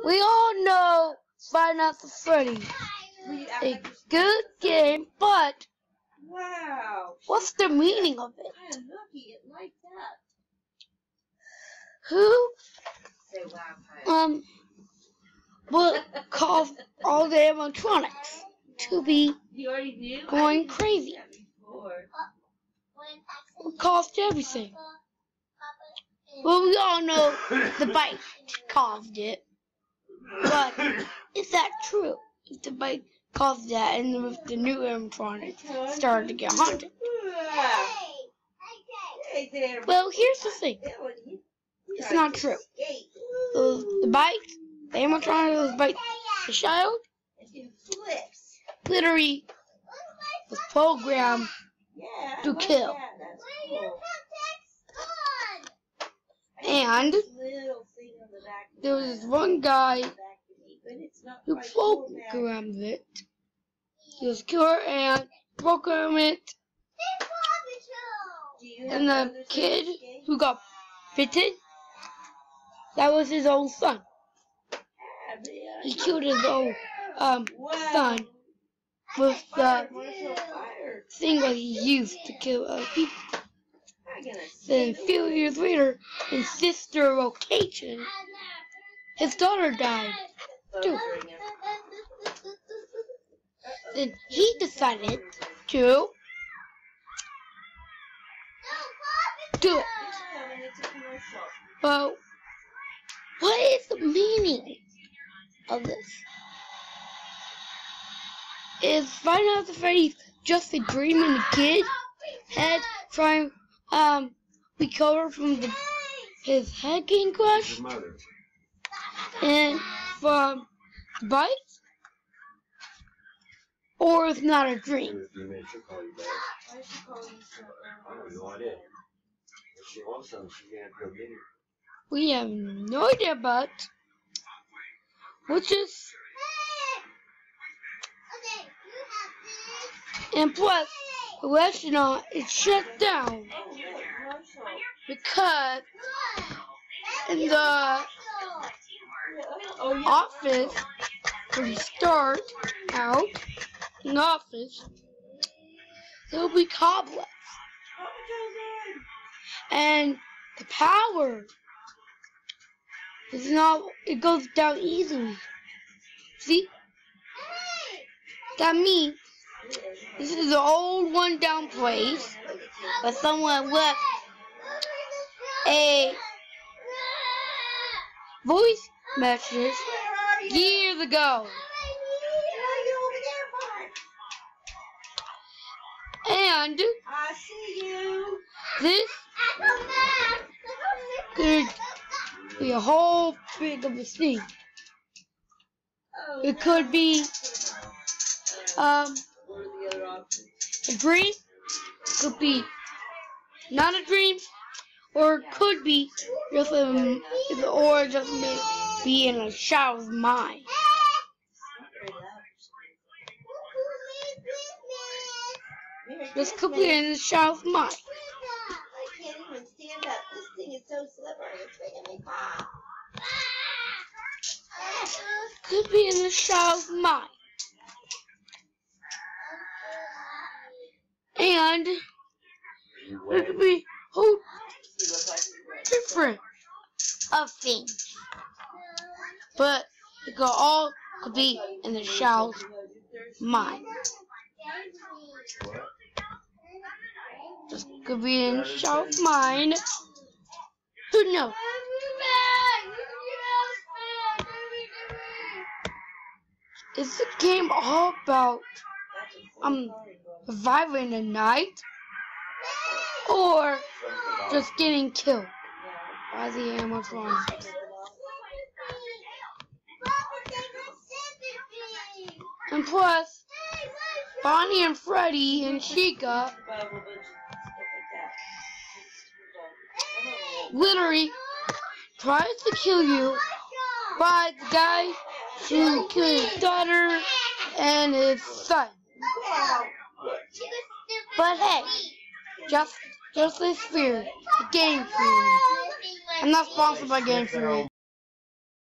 We all know Five Nights at Freddy's. A good game, but wow. What's the meaning of it? Kind of nookie it like that. Who Say wow, will cause all the animatronics to be going crazy? What caused everything? Well, we all know the bite caused it. But is that true? If the bite caused that and if the new animatronics started to get haunted? Well, here's the thing. It's not true. The bite, the animatronics bite the child, literally was programmed to kill. And there was one guy who programmed it. He was a killer and programmed it. And the kid who got bitten, that was his own son. He killed his own son with the thing that he used to kill other people. Then a few years later, in sister location, his daughter died too. Then he decided to do it. But what is the meaning of this? Is Five Nights at Freddy's just a dream in the kid's head trying recover from his head getting crushed and from the bites? Or it's not a dream? We have no idea, but which is and plus the restaurant is shut down because in the office when you start out in the office there'll be cobwebs and the power is not, it goes down easily. See? That means this is an old one down place, but someone left a voice message years ago. And I see you. This could be a whole big of a thing. It could be a dream, could be not a dream, or it could be just be in a child's mind. This could be in a child's mind. I can't even stand up. This thing is so slippery. It's making me fall. Could be in the child's mind. And it could be whole different of things. But it could be in the child's mind. This could be in the child's mind. Who knows? Is the game all about surviving the night, or just getting killed by the animatronics? And plus, Bonnie and Freddy and Chica literally tries to kill you by the guy who killed his daughter and his son. But hey, just this fear, the Game Theory. I'm not sponsored by Game Theory.